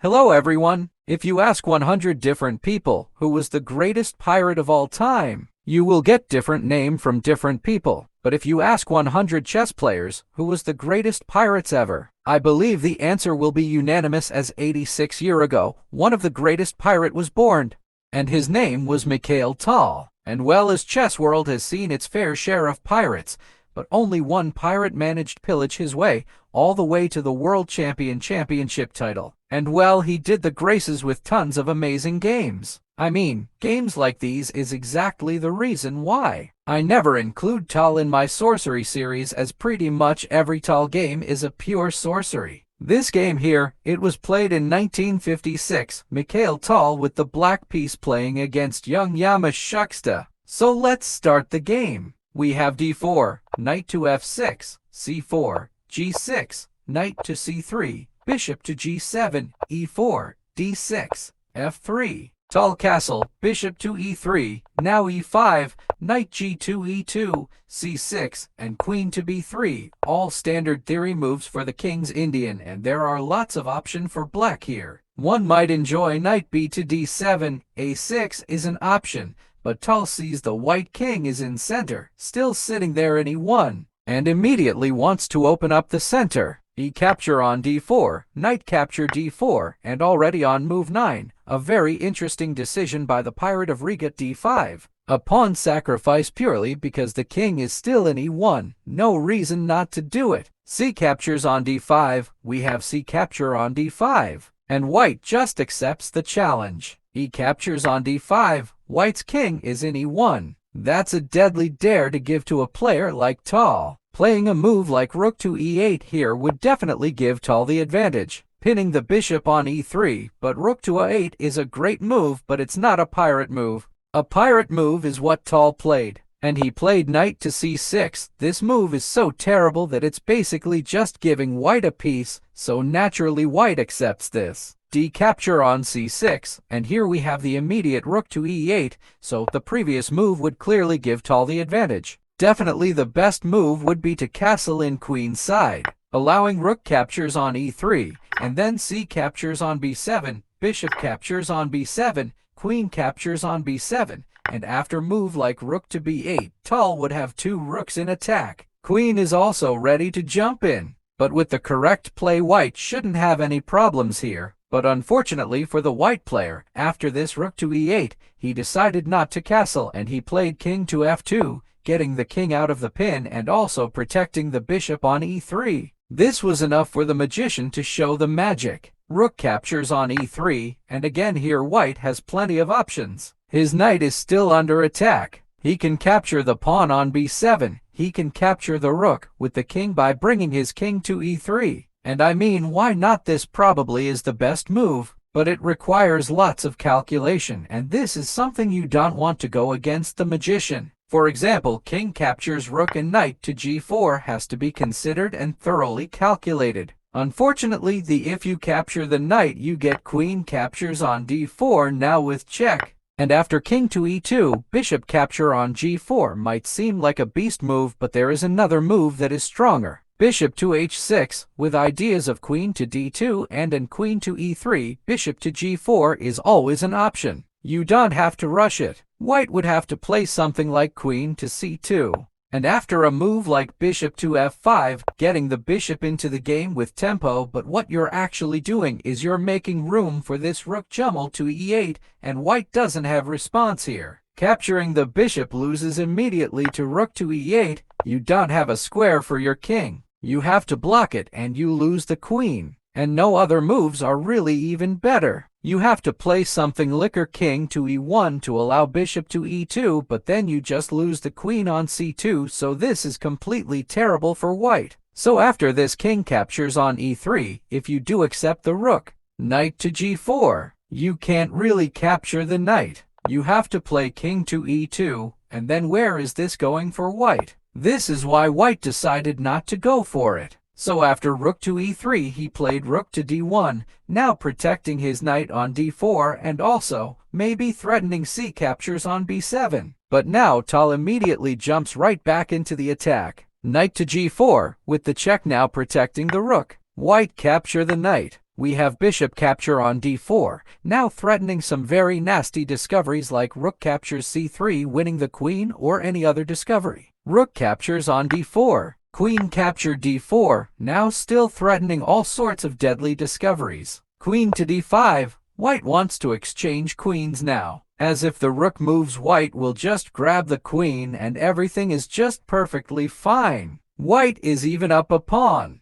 Hello everyone! If you ask 100 different people who was the greatest pirate of all time, you will get different name from different people. But if you ask 100 chess players who was the greatest pirates ever, I believe the answer will be unanimous as 86 years ago, one of the greatest pirate was born. And his name was Mikhail Tal. And well, as chess world has seen its fair share of pirates, but only one pirate managed pillage his way all the way to the world championship title. And well, he did the graces with tons of amazing games. I mean, games like these is exactly the reason why I never include Tal in my sorcery series, as pretty much every Tal game is a pure sorcery. This game here, it was played in 1956, Mikhail Tal with the black piece playing against young Yamashita. So let's start the game. We have d4, knight to f6, c4, g6, knight to c3, bishop to g7, e4, d6, f3. Tal castle, bishop to e3, now e5, knight g2, e2, c6, and queen to b3. All standard theory moves for the king's Indian, and there are lots of options for black here. One might enjoy knight b to d7, a6 is an option, but Tal sees the white king is in center, still sitting there in e1, and immediately wants to open up the center. E-capture on d4, knight capture d4, and already on move 9, a very interesting decision by the pirate of Riga d5. A pawn sacrifice purely because the king is still in e1, no reason not to do it. C captures on d5, we have C capture on d5, and white just accepts the challenge. E captures on d5, white's king is in e1. That's a deadly dare to give to a player like Tal. Playing a move like rook to e8 here would definitely give Tal the advantage, pinning the bishop on e3, but rook to a8 is a great move, but it's not a pirate move. A pirate move is what Tal played, and he played knight to c6. This move is so terrible that it's basically just giving white a piece, so naturally white accepts this. D capture on c6, and here we have the immediate rook to e8, so the previous move would clearly give Tal the advantage. Definitely the best move would be to castle in queen's side, allowing rook captures on e3, and then c captures on b7, bishop captures on b7, queen captures on b7, and after move like rook to b8, Tal would have two rooks in attack. Queen is also ready to jump in, but with the correct play white shouldn't have any problems here. But unfortunately for the white player, after this rook to e8, he decided not to castle and he played king to f2, getting the king out of the pin and also protecting the bishop on e3. This was enough for the magician to show the magic. Rook captures on e3, and again here white has plenty of options. His knight is still under attack. He can capture the pawn on b7. He can capture the rook with the king by bringing his king to e3. And I mean, why not? This probably is the best move, but it requires lots of calculation, and this is something you don't want to go against the magician. For example, king captures rook and knight to g4 has to be considered and thoroughly calculated. Unfortunately, if you capture the knight, you get queen captures on d4 now with check. And after king to e2, bishop capture on g4 might seem like a beast move, but there is another move that is stronger. Bishop to h6, with ideas of queen to d2 and then queen to e3, bishop to g4 is always an option. You don't have to rush it. White would have to play something like queen to c2. And after a move like bishop to f5, getting the bishop into the game with tempo, but what you're actually doing is you're making room for this rook jumble to e8, and white doesn't have response here. Capturing the bishop loses immediately to rook to e8, you don't have a square for your king. You have to block it and you lose the queen. And no other moves are really even better. You have to play something like king to e1 to allow bishop to e2, but then you just lose the queen on c2, so this is completely terrible for white. So after this, king captures on e3, if you do accept the rook. Knight to g4, you can't really capture the knight. You have to play king to e2, and then where is this going for white? This is why white decided not to go for it. So after rook to e3, he played rook to d1, now protecting his knight on d4 and also maybe threatening c captures on b7. But now Tal immediately jumps right back into the attack. Knight to g4, with the check now protecting the rook. White capture the knight. We have bishop capture on d4, now threatening some very nasty discoveries like rook captures c3, winning the queen, or any other discovery. Rook captures on d4, queen capture d4, now still threatening all sorts of deadly discoveries. Queen to d5, white wants to exchange queens now. As if the rook moves, white will just grab the queen and everything is just perfectly fine. White is even up a pawn.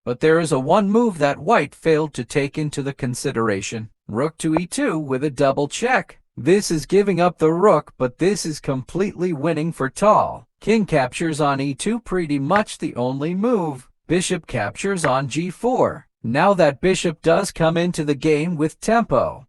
But there is one move that white failed to take into the consideration. Rook to e2 with a double check. This is giving up the rook, but this is completely winning for Tal. King captures on e2, pretty much the only move. Bishop captures on g4. Now that bishop does come into the game with tempo.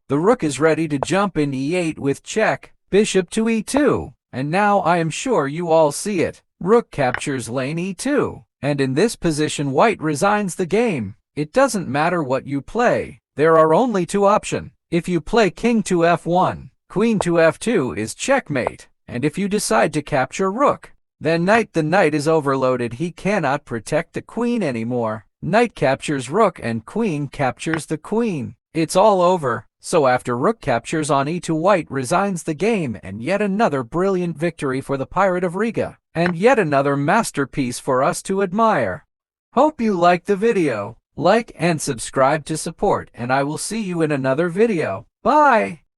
The rook is ready to jump in e8 with check, bishop to e2, and now I am sure you all see it. Rook captures lane e2, and in this position white resigns the game. It doesn't matter what you play. There are only two options. If you play king to f1, queen to f2 is checkmate, and if you decide to capture rook, then the knight is overloaded. He cannot protect the queen anymore. Knight captures rook and queen captures the queen. It's all over. So after rook captures on e2, white resigns the game, and yet another brilliant victory for the Pirate of Riga, and yet another masterpiece for us to admire. Hope you liked the video. Like and subscribe to support, and I will see you in another video. Bye!